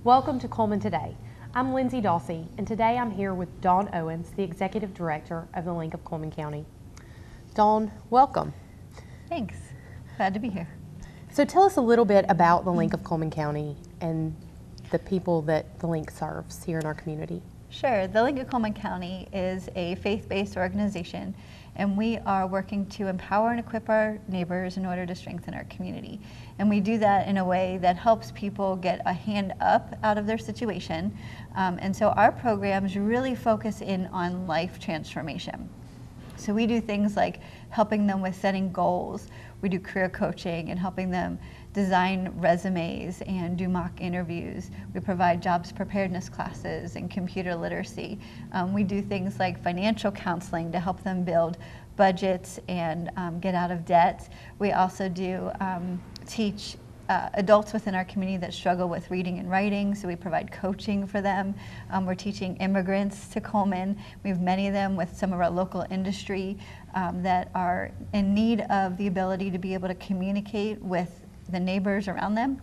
Welcome to Cullman Today. I'm Lindsay Dawsey, and today I'm here with Dawn Owens, the Executive Director of the Link of Cullman County. Dawn, welcome. Thanks. Glad to be here. So tell us a little bit about the Link of Cullman County and the people that the Link serves here in our community. Sure. The Link of Cullman County is a faith-based organization, and we are working to empower and equip our neighbors in order to strengthen our community. And we do that in a way that helps people get a hand up out of their situation. And so our programs really focus in on life transformation. So we do things like helping them with setting goals. We do career coaching and helping them design resumes and do mock interviews. We provide jobs preparedness classes and computer literacy. We do things like financial counseling to help them build budgets and get out of debt. We also do teach adults within our community that struggle with reading and writing, so we provide coaching for them. We're teaching immigrants to Cullman. We have many of them with some of our local industry that are in need of the ability to be able to communicate with the neighbors around them.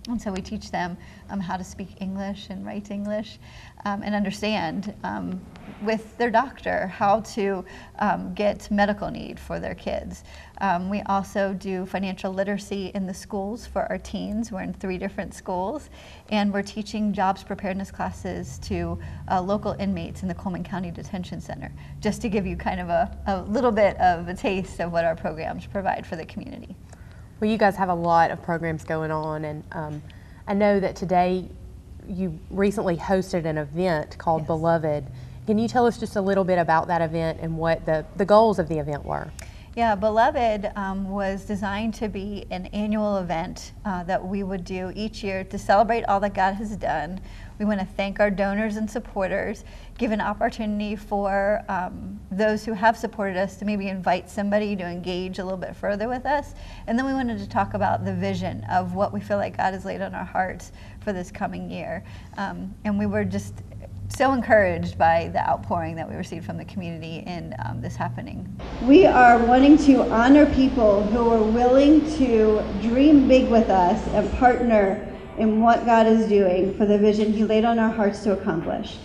And so we teach them how to speak English and write English and understand with their doctor how to get medical need for their kids. We also do financial literacy in the schools for our teens. We're in 3 different schools, and we're teaching jobs preparedness classes to local inmates in the Cullman County Detention Center, just to give you kind of a little bit of a taste of what our programs provide for the community. Well, you guys have a lot of programs going on, and I know that today you recently hosted an event called Yes. Beloved. Can you tell us just a little bit about that event and what the goals of the event were? Yeah, Beloved was designed to be an annual event that we would do each year to celebrate all that God has done. We want to thank our donors and supporters, give an opportunity for those who have supported us to maybe invite somebody to engage a little bit further with us. And then we wanted to talk about the vision of what we feel like God has laid on our hearts for this coming year. And we were just so encouraged by the outpouring that we received from the community in this happening. We are wanting to honor people who are willing to dream big with us and partner in what God is doing for the vision He laid on our hearts to accomplish.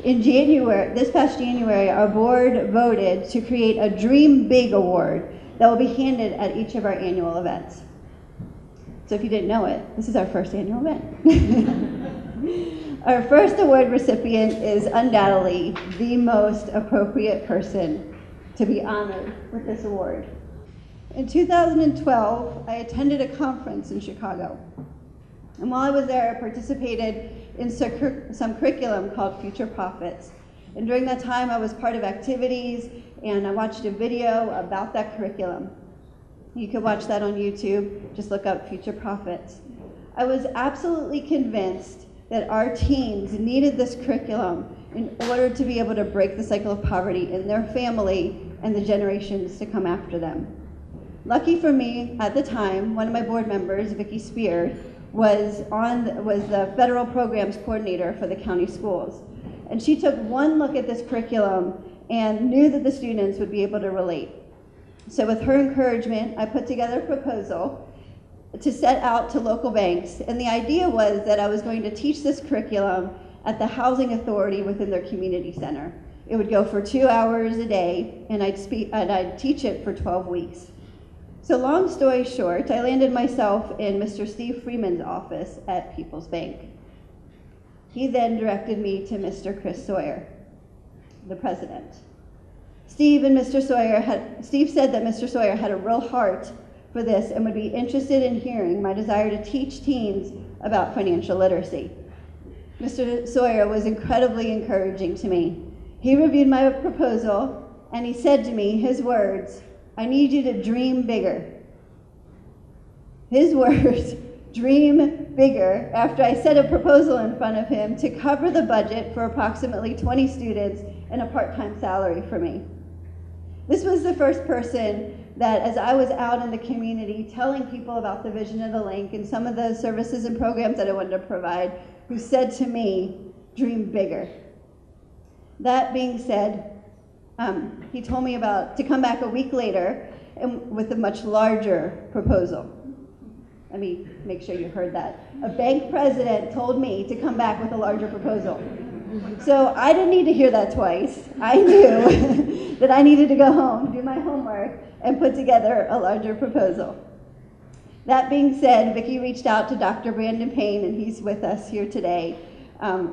In January, this past January, our board voted to create a Dream Big Award that will be handed at each of our annual events. So if you didn't know it, this is our first annual event. Our first award recipient is undoubtedly the most appropriate person to be honored with this award. In 2012, I attended a conference in Chicago. And while I was there, I participated in some curriculum called Future Prophets. And during that time, I was part of activities, and I watched a video about that curriculum. You can watch that on YouTube. Just look up Future Prophets. I was absolutely convinced that our teens needed this curriculum in order to be able to break the cycle of poverty in their family and the generations to come after them. Lucky for me, at the time, one of my board members, Vicki Spear, was the federal programs coordinator for the county schools. And she took one look at this curriculum and knew that the students would be able to relate. So with her encouragement, I put together a proposal to set out to local banks, and the idea was that I was going to teach this curriculum at the housing authority within their community center. It would go for 2 hours a day, and I'd teach it for 12 weeks. So long story short, I landed myself in Mr. Steve Freeman's office at People's Bank. He then directed me to Mr. Chris Sawyer, the president. Steve said that Mr. Sawyer had a real heart for this and would be interested in hearing my desire to teach teens about financial literacy. Mr. Sawyer was incredibly encouraging to me. He reviewed my proposal and he said to me, his words, "I need you to dream bigger." His words, dream bigger, after I set a proposal in front of him to cover the budget for approximately 20 students and a part-time salary for me. This was the first person that, as I was out in the community telling people about the vision of the Link and some of the services and programs that I wanted to provide, who said to me, "Dream bigger." That being said, he told me to come back a week later with a much larger proposal. Let me make sure you heard that. A bank president told me to come back with a larger proposal. So I didn't need to hear that twice. I knew that I needed to go home, do my homework, and put together a larger proposal. That being said, Vicki reached out to Dr. Brandon Payne, and he's with us here today,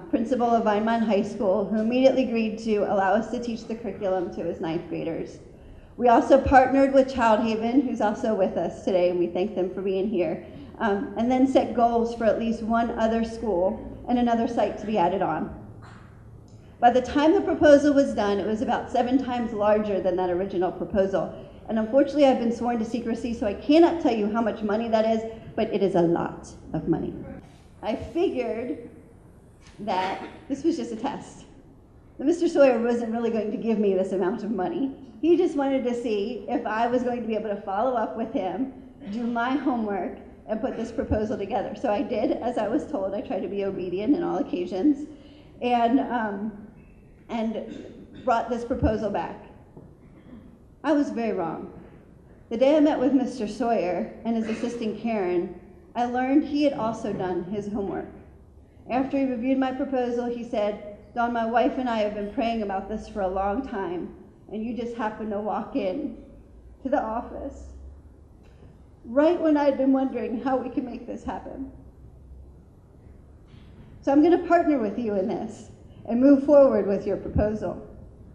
principal of Vinemont High School, who immediately agreed to allow us to teach the curriculum to his 9th graders. We also partnered with Child Haven, who's also with us today, and we thank them for being here, and then set goals for at least one other school and another site to be added on. By the time the proposal was done, it was about 7 times larger than that original proposal. And unfortunately, I've been sworn to secrecy, so I cannot tell you how much money that is, but it is a lot of money. I figured that this was just a test. That Mr. Sawyer wasn't really going to give me this amount of money. He just wanted to see if I was going to be able to follow up with him, do my homework, and put this proposal together. So I did, as I was told. I tried to be obedient in all occasions, and brought this proposal back. I was very wrong. The day I met with Mr. Sawyer and his assistant Karen, I learned he had also done his homework. After he reviewed my proposal, he said, "Dawn, my wife and I have been praying about this for a long time, and you just happened to walk in to the office right when I'd been wondering how we could make this happen. So I'm going to partner with you in this and move forward with your proposal."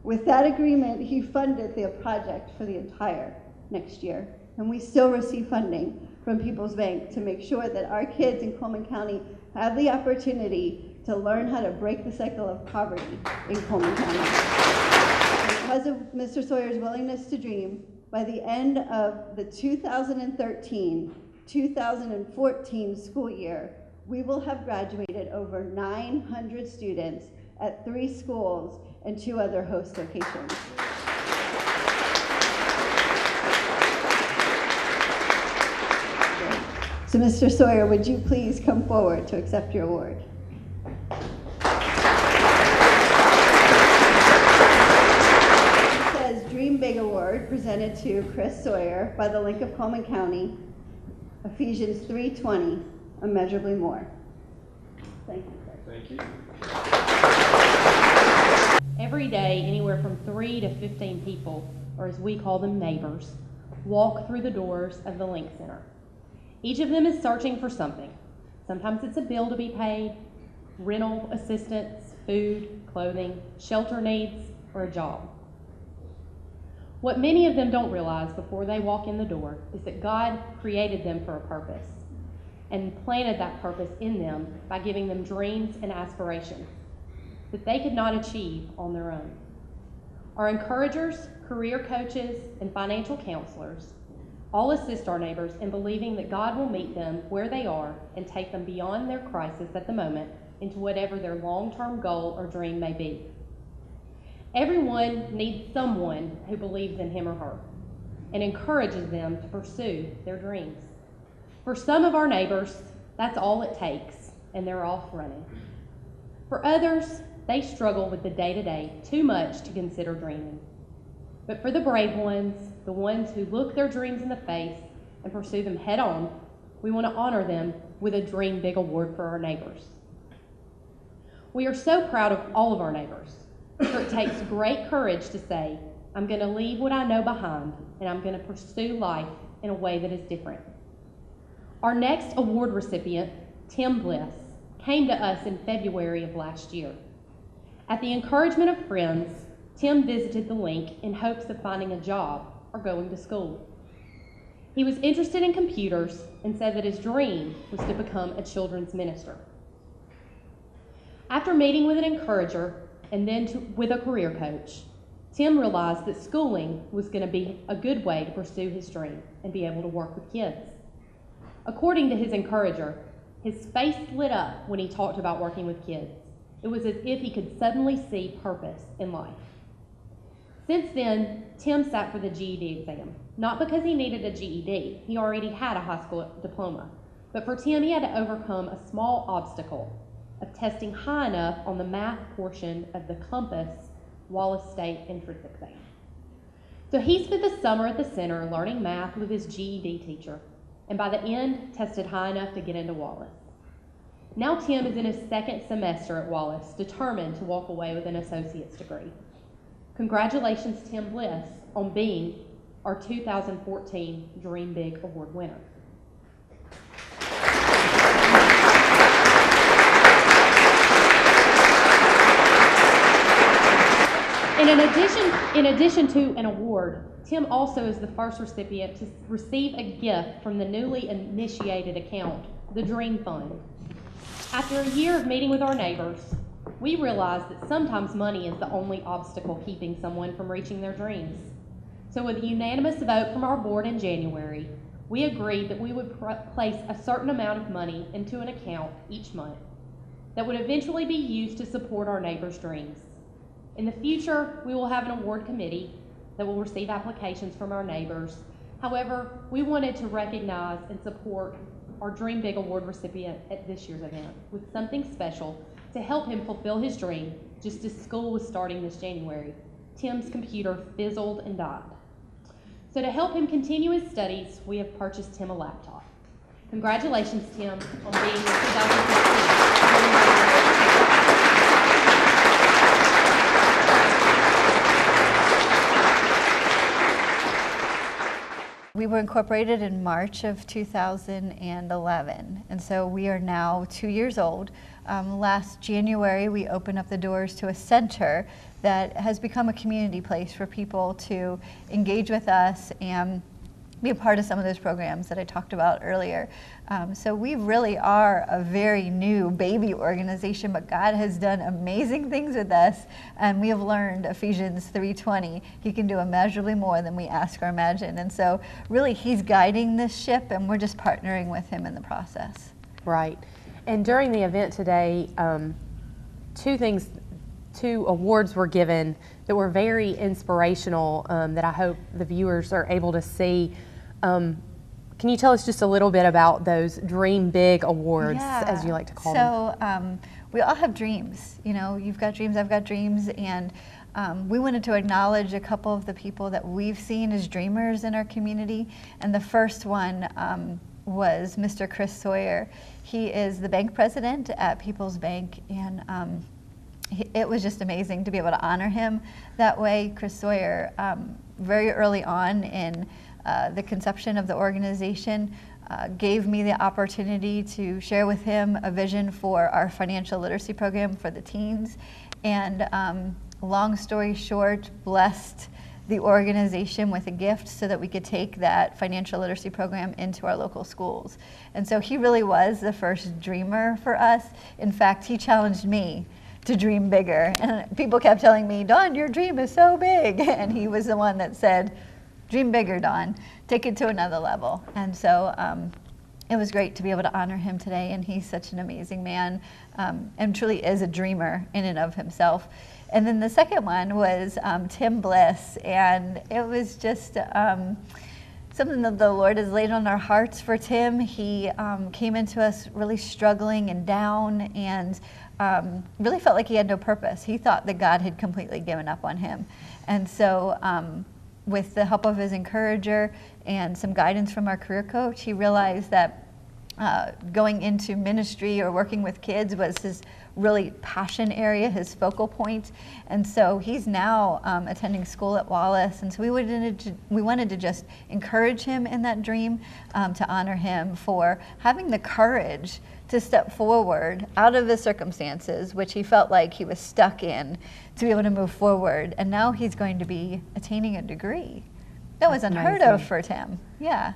With that agreement, he funded the project for the entire next year, and we still receive funding from People's Bank to make sure that our kids in Coleman County have the opportunity to learn how to break the cycle of poverty in Coleman County. Because of Mr. Sawyer's willingness to dream, by the end of the 2013-2014 school year, we will have graduated over 900 students at 3 schools and 2 other host locations. So Mr. Sawyer, would you please come forward to accept your award? It says Dream Big Award presented to Chris Sawyer by the Link of Coleman County, Ephesians 3:20, immeasurably more. Thank you, Chris. Thank you. Every day, anywhere from 3 to 15 people, or as we call them, neighbors, walk through the doors of the Link Center. Each of them is searching for something. Sometimes it's a bill to be paid, rental assistance, food, clothing, shelter needs, or a job. What many of them don't realize before they walk in the door is that God created them for a purpose and planted that purpose in them by giving them dreams and aspirations that they could not achieve on their own. Our encouragers, career coaches, and financial counselors all assist our neighbors in believing that God will meet them where they are and take them beyond their crisis at the moment into whatever their long-term goal or dream may be. Everyone needs someone who believes in him or her and encourages them to pursue their dreams. For some of our neighbors, that's all it takes, and they're off running. For others, they struggle with the day-to-day too much to consider dreaming. But for the brave ones, the ones who look their dreams in the face and pursue them head on, we want to honor them with a Dream Big Award for our neighbors. We are so proud of all of our neighbors, for it takes great courage to say, I'm going to leave what I know behind and I'm going to pursue life in a way that is different. Our next award recipient, Tim Bliss, came to us in February of last year. At the encouragement of friends, Tim visited the Link in hopes of finding a job or going to school. He was interested in computers and said that his dream was to become a children's minister. After meeting with an encourager and then with a career coach, Tim realized that schooling was going to be a good way to pursue his dream and be able to work with kids. According to his encourager, his face lit up when he talked about working with kids. It was as if he could suddenly see purpose in life. Since then, Tim sat for the GED exam, not because he needed a GED. He already had a high school diploma. But for Tim, he had to overcome a small obstacle of testing high enough on the math portion of the Compass Wallace State entrance exam. So he spent the summer at the center learning math with his GED teacher. and by the end, tested high enough to get into Wallace. Now Tim is in his second semester at Wallace, determined to walk away with an associate's degree. Congratulations, Tim Bliss, on being our 2014 Dream Big Award winner. In addition to an award, Tim also is the first recipient to receive a gift from the newly initiated account, the Dream Fund. After a year of meeting with our neighbors, we realized that sometimes money is the only obstacle keeping someone from reaching their dreams. So with a unanimous vote from our board in January, we agreed that we would place a certain amount of money into an account each month that would eventually be used to support our neighbors' dreams. In the future, we will have an award committee that will receive applications from our neighbors. However, we wanted to recognize and support our Dream Big Award recipient at this year's event with something special to help him fulfill his dream just as school was starting this January. Tim's computer fizzled and died. So to help him continue his studies, we have purchased him a laptop. Congratulations, Tim, on being the 2015 We were incorporated in March of 2011, and so we are now 2 years old. Last January, we opened up the doors to a center that has become a community place for people to engage with us and be a part of some of those programs that I talked about earlier. So we really are a very new baby organization, but God has done amazing things with us, and we have learned Ephesians 3:20. He can do immeasurably more than we ask or imagine. And so really He's guiding this ship, and we're just partnering with Him in the process. Right. And during the event today, two awards were given that were very inspirational that I hope the viewers are able to see. Can you tell us just a little bit about those Dream Big Awards, as you like to call them? So we all have dreams. You know, you've got dreams, I've got dreams, and we wanted to acknowledge a couple of the people that we've seen as dreamers in our community. And the first one was Mr. Chris Sawyer. He is the bank president at People's Bank, and it was just amazing to be able to honor him that way. Chris Sawyer, very early on in the conception of the organization, gave me the opportunity to share with him a vision for our financial literacy program for the teens. And long story short, blessed the organization with a gift so that we could take that financial literacy program into our local schools. And so he really was the first dreamer for us. In fact, he challenged me to dream bigger. And people kept telling me, Dawn, your dream is so big. And he was the one that said, dream bigger, Dawn. Take it to another level. And so it was great to be able to honor him today. And he's such an amazing man and truly is a dreamer in and of himself. And then the second one was Tim Bliss. And it was just something that the Lord has laid on our hearts for Tim. He came into us really struggling and down and really felt like he had no purpose. He thought that God had completely given up on him. And so with the help of his encourager and some guidance from our career coach, he realized that going into ministry or working with kids was his really passion area, his focal point. And so he's now attending school at Wallace. And so we wanted to just encourage him in that dream, to honor him for having the courage to step forward out of the circumstances which he felt like he was stuck in, to be able to move forward. And now he's going to be attaining a degree. That was unheard of for Tim. Yeah.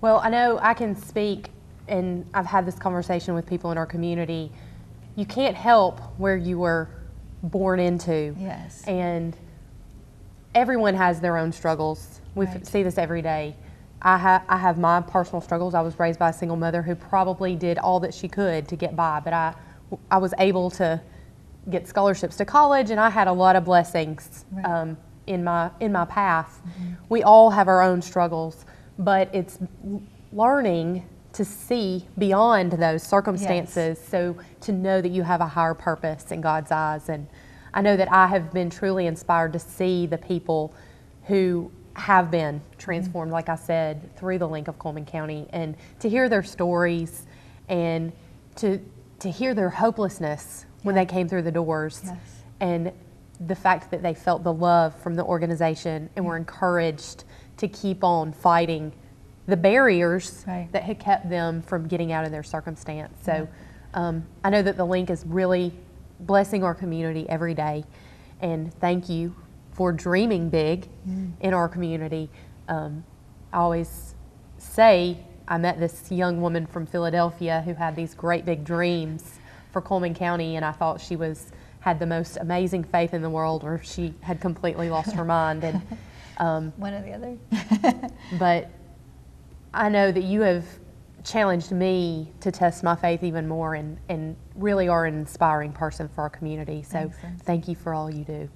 Well, I know I can speak, and I've had this conversation with people in our community. You can't help where you were born into. Yes. And everyone has their own struggles. We see this every day. I have my personal struggles. I was raised by a single mother who probably did all that she could to get by, but I was able to get scholarships to college, and I had a lot of blessings in my path. Mm-hmm. We all have our own struggles, but it's learning to see beyond those circumstances, so to know that you have a higher purpose in God's eyes. And I know that I have been truly inspired to see the people who have been transformed, like I said, through the link of Coleman County, and to hear their stories and to hear their hopelessness when they came through the doors, Yes. and the fact that they felt the love from the organization and were encouraged to keep on fighting the barriers Right. that had kept them from getting out of their circumstance. So I know that the link is really blessing our community every day, and thank you for dreaming big in our community. I always say I met this young woman from Philadelphia who had these great big dreams for Coleman County, and I thought she had the most amazing faith in the world, or she had completely lost her mind. And One or the other. but I know that you have challenged me to test my faith even more, and really are an inspiring person for our community. So Thanks, Lindsay. thank you for all you do.